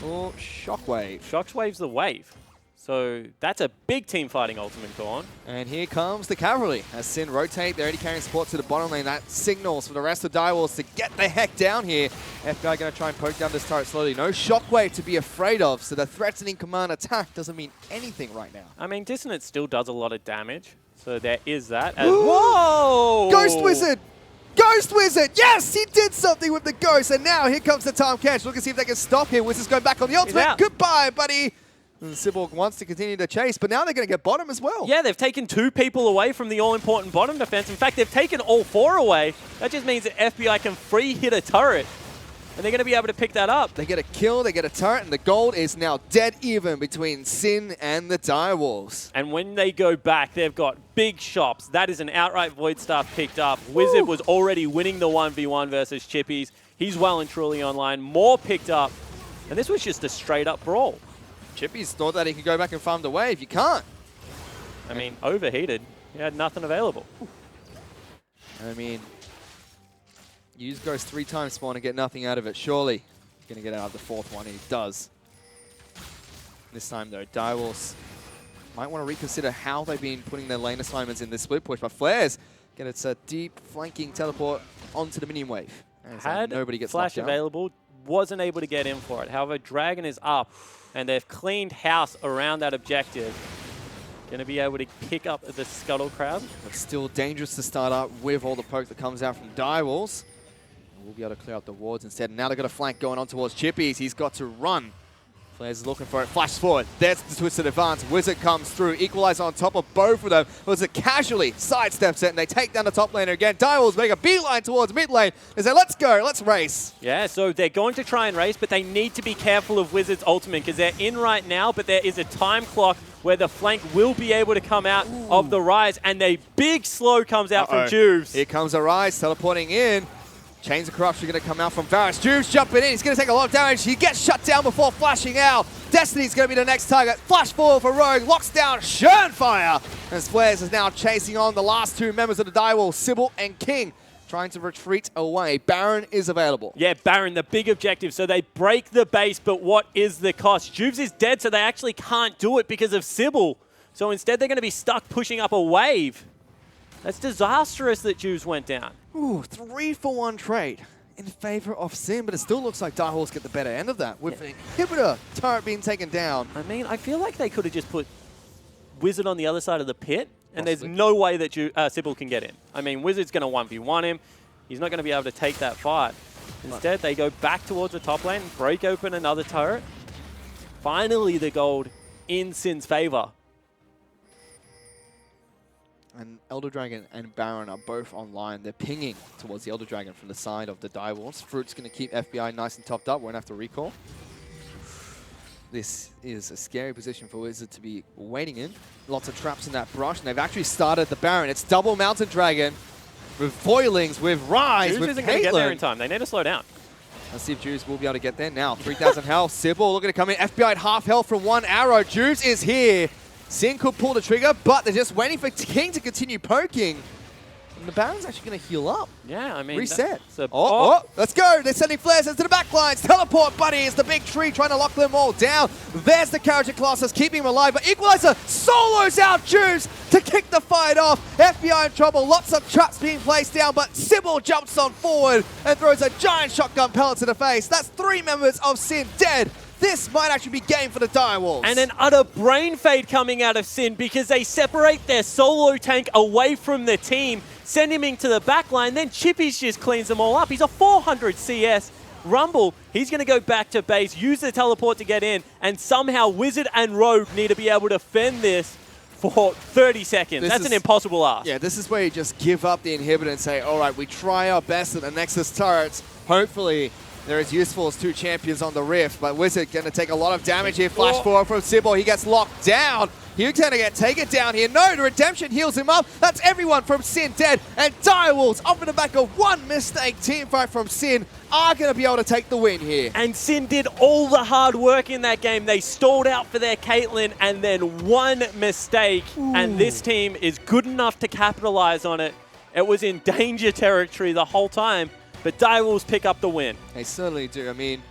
Oh, Shockwave. Shockwave's the wave. So that's a big team fighting ultimate gone. And here comes the Cavalry. As Sin rotate, they're already carrying support to the bottom lane. That signals for the rest of Direwolves to get the heck down here. FBI going to try and poke down this turret slowly. No Shockwave to be afraid of, so the threatening command attack doesn't mean anything right now. I mean, Dissonance still does a lot of damage, so there is that. Whoa! Ghost Wizard! Ghost Wizard! Yes, he did something with the Ghost, and now here comes the time catch. Look and see if they can stop him. Wizard's going back on the ultimate. Goodbye, buddy! And Sybil wants to continue to chase, but now they're going to get bottom as well. Yeah, they've taken 2 people away from the all-important bottom defense. In fact, they've taken all 4 away. That just means that FBI can free hit a turret, and they're going to be able to pick that up. They get a kill, they get a turret, and the gold is now dead even between Sin and the Direwolves. And when they go back, they've got big shops. That is an outright Void Staff picked up. Wizard was already winning the 1v1 versus Chippies. He's well and truly online. More picked up, and this was just a straight-up brawl. Chippies thought that he could go back and farm the wave. You can't. I mean, overheated. He had nothing available. I mean, use Ghost 3 times spawn and get nothing out of it. Surely going to get out of the 4th one. He does. This time, though, Direwolves might want to reconsider how they've been putting their lane assignments in this split push. But Flares get its deep flanking teleport onto the minion wave. Had nobody gets flash locked down. available, wasn't able to get in for it. However, Dragon is up, and they've cleaned house around that objective. Going to be able to pick up the Scuttle Crab. But still dangerous to start up with all the poke that comes out from Direwolves. We'll be able to clear up the wards instead. And now they've got a flank going on towards Chippies. He's got to run. Flares is looking for it. Flash forward. There's the twisted advance. Wizard comes through. Equalizer on top of both of them. Wizard casually sidesteps it, and they take down the top laner again. Direwolves make a beeline towards mid lane. They say, let's go, let's race. Yeah, so they're going to try and race, but they need to be careful of Wizard's ultimate because they're in right now, but there is a time clock where the flank will be able to come out of the Rise, and a big slow comes out from Juves. Here comes a Rise teleporting in. Chains of Corruption going to come out from Varus. Juves jumping in. He's going to take a lot of damage. He gets shut down before flashing out. Destiny's going to be the next target. Flash forward for Rogue. Locks down Schönfire. And Flares is now chasing on the last two members of the Direwolves, Sybil and King, trying to retreat away. Baron is available. Yeah, Baron, the big objective. So they break the base, but what is the cost? Juves is dead, so they actually can't do it because of Sybil. So instead, they're going to be stuck pushing up a wave. That's disastrous that Juves went down. Ooh, 3-for-1 trade in favor of Sin, but it still looks like Direwolves get the better end of that with the inhibitor turret being taken down. I mean, I feel like they could have just put Wizard on the other side of the pit, and there's no way that Sybil can get in. I mean, Wizard's going to 1v1 him. He's not going to be able to take that fight. Instead, they go back towards the top lane, break open another turret. Finally, the gold in Sin's favor. And Elder Dragon and Baron are both online. They're pinging towards the Elder Dragon from the side of the Direwolves. Fruit's going to keep FBI nice and topped up. Won't have to recall. This is a scary position for Wizard to be waiting in. Lots of traps in that brush, and they've actually started the Baron. It's double Mountain Dragon with Foilings, with Rise, Juves with isn't going to get there in Caitlyn. time. They need to slow down. Let's see if Juves will be able to get there now. 3,000 health. Sybil looking to come in. FBI at half health from one arrow. Juves is here. Sin could pull the trigger, but they're just waiting for King to continue poking. And the Baron's actually going to heal up. Yeah, I mean... Reset. Oh, Let's go. They're sending flares into the backlines. Teleport Buddy is the big tree trying to lock them all down. There's the character classes keeping him alive, but Equalizer solos out Juves to kick the fight off. FBI in trouble. Lots of traps being placed down, but Sybil jumps on forward and throws a giant shotgun pellet to the face. That's 3 members of Sin dead. This might actually be game for the Direwolves. And an utter brain fade coming out of Sin because they separate their solo tank away from the team, send him into the backline, then Chippies just cleans them all up. He's a 400 CS. Rumble, he's going to go back to base, use the teleport to get in, and somehow Wizard and Rogue need to be able to fend this for 30 seconds. That's an impossible ask. Yeah, this is where you just give up the inhibitor and say, all right, we try our best at the Nexus turrets. Hopefully, they're as useful as 2 champions on the Rift, but Wizard going to take a lot of damage here. Flash forward from Sybil. He gets locked down. He's going to get taken down here. No, the Redemption heals him up. That's everyone from Sin dead. And Direwolves, off in the back of one mistake teamfight from Sin, are going to be able to take the win here. And Sin did all the hard work in that game. They stalled out for their Caitlyn, and then one mistake, and this team is good enough to capitalize on it. It was in danger territory the whole time. But Direwolves pick up the win. They certainly do. I mean,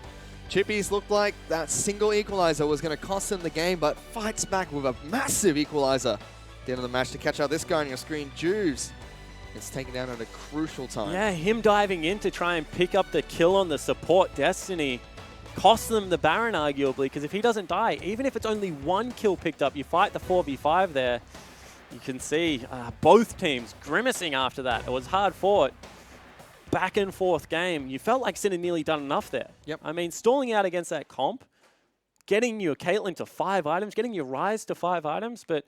Chippies looked like that single equalizer was going to cost them the game, but fights back with a massive equalizer at the end of the match to catch out this guy on your screen. Juves gets taken down at a crucial time. Yeah, him diving in to try and pick up the kill on the support Destiny cost them the Baron, arguably, because if he doesn't die, even if it's only 1 kill picked up, you fight the 4v5 there. You can see both teams grimacing after that. It was hard fought. Back and forth game. You felt like Sin had nearly done enough there. Yep. I mean, stalling out against that comp, getting your Caitlyn to 5 items, getting your Rise to 5 items, but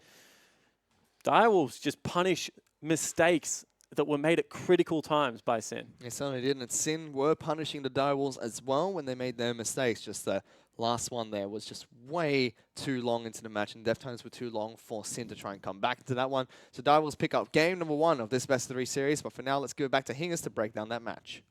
Direwolves just punish mistakes that were made at critical times by Sin. They certainly did, and Sin were punishing the Direwolves as well when they made their mistakes. Just the last one there was just way too long into the match, and death times were too long for Sin to try and come back to that one. So Direwolves pick up game number 1 of this best of 3 series, but for now, let's go back to Hingers to break down that match.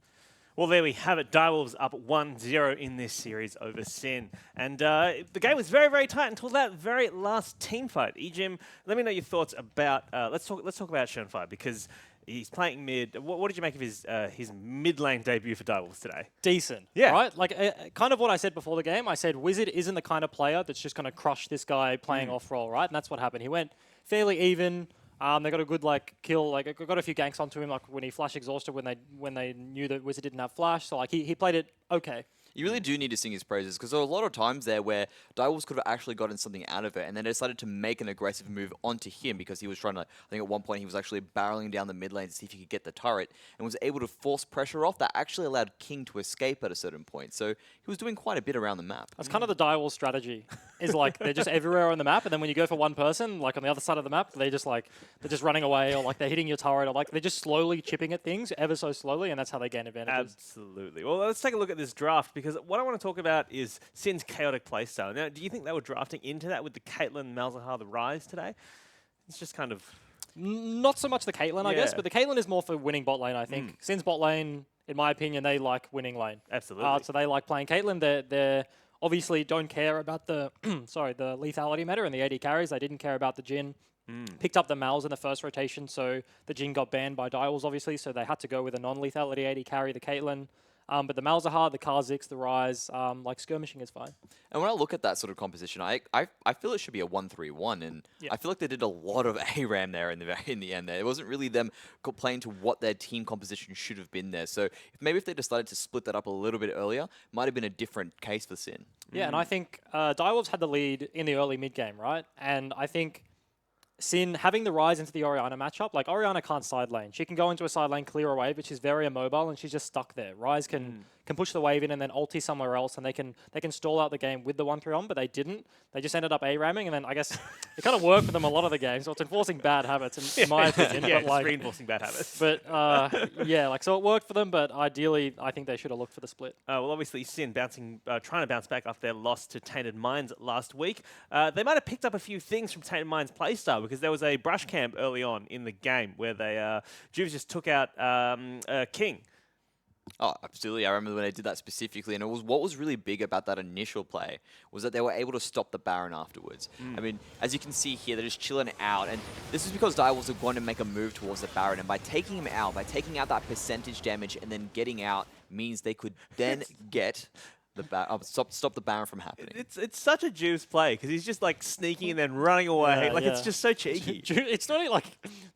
Well, there we have it. Direwolves up 1-0 in this series over Sin. And the game was very, very tight until that very last team fight. Ejim, let me know your thoughts about... let's talk about Schönfire, because he's playing mid. What did you make of his mid-lane debut for Direwolves today? Decent, yeah. Right? Like, kind of what I said before the game. I said Wizard isn't the kind of player that's just going to crush this guy playing off-roll, right? And that's what happened. He went fairly even. They got a good kill, got a few ganks onto him, like when he flash exhausted when they knew that Wizard didn't have flash. So like he played it okay. You really do need to sing his praises because there were a lot of times there where Direwolves could have actually gotten something out of it and then they decided to make an aggressive move onto him because he was trying to, I think at one point he was actually barreling down the mid lane to see if he could get the turret and was able to force pressure off that actually allowed King to escape at a certain point. So he was doing quite a bit around the map. That's kind of the Direwolves strategy. Is like they're just everywhere on the map, and then when you go for one person, like on the other side of the map, they're just running away, or like they're hitting your turret, or like they're just slowly chipping at things ever so slowly, and that's how they gain advantages. Absolutely. Well, let's take a look at this draft because what I want to talk about is Sin's chaotic playstyle. Now, do you think they were drafting into that with the Caitlyn, Malzahar, the Rise today? It's just kind of... Not so much the Caitlyn, I guess, but the Caitlyn is more for winning bot lane, I think. Sin's bot lane, in my opinion, they like winning lane. Absolutely. So they like playing Caitlyn. They're obviously don't care about the the lethality meta and the AD carries. They didn't care about the Jhin. Picked up the Mals in the first rotation, so the Jhin got banned by Direwolves, obviously, so they had to go with a non-lethality AD carry, the Caitlyn. But the Malzahar, the Kha'Zix, the Rise, like skirmishing is fine. And when I look at that sort of composition, I feel it should be a 1-3-1, and I feel like they did a lot of ARAM there in the end. There, it wasn't really them playing to what their team composition should have been there. So maybe if they decided to split that up a little bit earlier, might have been a different case for Sin. Yeah, and I think Direwolves had the lead in the early mid game, right? And I think Sin having the Rise into the Orianna matchup, like Orianna can't side lane. She can go into a side lane, clear a wave, but she's very immobile and she's just stuck there. Rise can push the wave in and then ulti somewhere else, and they can stall out the game with the 1-3 on, but they didn't. They just ended up A-ramming, and then I guess it kind of worked for them a lot of the games. So it's enforcing bad habits, in my opinion. Yeah, but like, reinforcing bad habits. But yeah, like so it worked for them, but ideally I think they should have looked for the split. Well, obviously Sin trying to bounce back after their loss to Tainted Minds last week. They might have picked up a few things from Tainted Minds' playstyle because there was a brush camp early on in the game where they Juves just took out King. Oh, absolutely. I remember when they did that specifically, and it was what was really big about that initial play was that they were able to stop the Baron afterwards. I mean, as you can see here, they're just chilling out, and this is because Direwolves are going to make a move towards the Baron, and by taking him out, by taking out that percentage damage and then getting out, means they could then get the stop the Baron from happening. It's such a Juves play because he's just like sneaking and then running away. It's just so cheeky. It's not like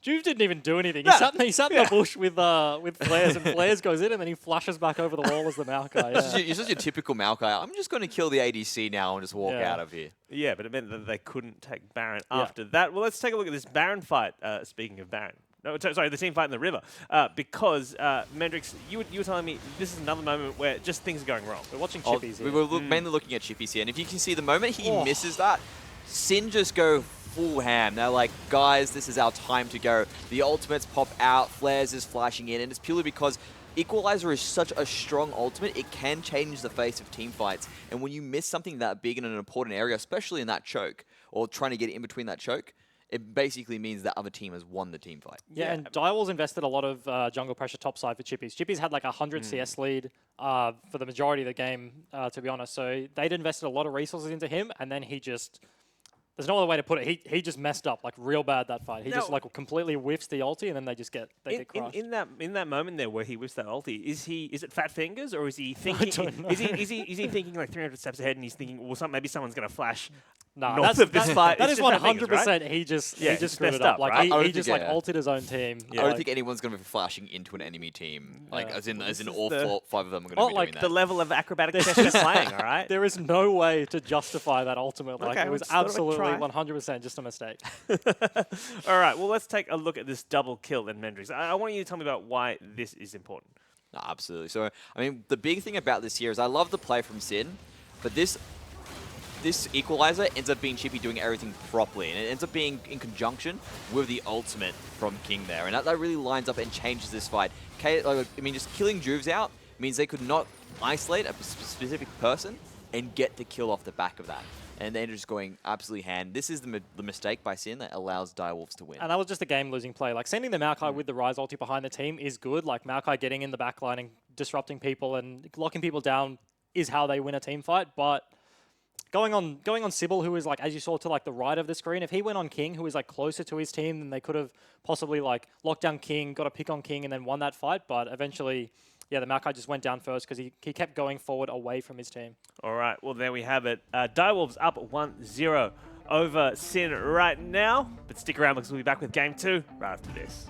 Juve didn't even do anything. He sat in the bush with Flares, and Flares goes in and then he flashes back over the wall as the Maokai. It's just your typical Maokai. I'm just going to kill the ADC now and just walk out of here. Yeah, but it meant that they couldn't take Baron after that. Well, let's take a look at this Baron fight. Speaking of Baron. No, sorry, the team fight in the river. Because, Mendrix, you were telling me this is another moment where just things are going wrong. We're watching Chippies here. We were mainly looking at Chippies here, and if you can see the moment he misses that, Sin just go full ham. They're like, guys, this is our time to go. The ultimates pop out, Flares is flashing in, and it's purely because Equalizer is such a strong ultimate, it can change the face of team fights. And when you miss something that big in an important area, especially in that choke, or trying to get in between that choke, it basically means that other team has won the team fight. Yeah, and Direwolves invested a lot of jungle pressure topside for Chippies. Chippies had like a 100 CS lead for the majority of the game, to be honest. So they'd invested a lot of resources into him, and then he just... There's no other way to put it. He just messed up like real bad that fight. He just like completely whiffs the ulti, and then they just get crushed. In that moment there where he whiffs that ulti, is it fat fingers or is he thinking? I don't know. Is he thinking like 300 steps ahead and he's thinking, well, maybe someone's going to flash? No, north of this fight. That is 100%. Right? He just screwed it messed up. up, Like right? he just like ulted his own team. I don't think anyone's going to be flashing into an enemy team. Like as in all five of them are going to be doing that. The level of acrobatic chess they're playing. All right. There is no way to justify that ultimate. Like Okay, it was let's sort of absolutely try. 100% just a mistake. All right. Well, let's take a look at this double kill then, Mendrix. I want you to tell me about why this is important. No, absolutely. So I mean, the big thing about this here is I love the play from Sin, but this Equalizer ends up being Chippy doing everything properly, and it ends up being in conjunction with the ultimate from King there, and that really lines up and changes this fight. I mean, just killing Juves out means they could not isolate a specific person and get the kill off the back of that. And they're just going absolutely hand. This is the mistake by Sin that allows Direwolves to win. And that was just a game-losing play. Like, sending the Maokai with the Rise ulti behind the team is good. Like, Maokai getting in the backline and disrupting people and locking people down is how they win a team fight, but... Going on CBLOL, who is like, as you saw, to like the right of the screen, if he went on King, who is like closer to his team, then they could have possibly like locked down King, got a pick on King, and then won that fight. But eventually, yeah, the Maokai just went down first because he kept going forward away from his team. All right, well, there we have it. Direwolves up 1-0 over Sin right now. But stick around because we'll be back with Game 2 right after this.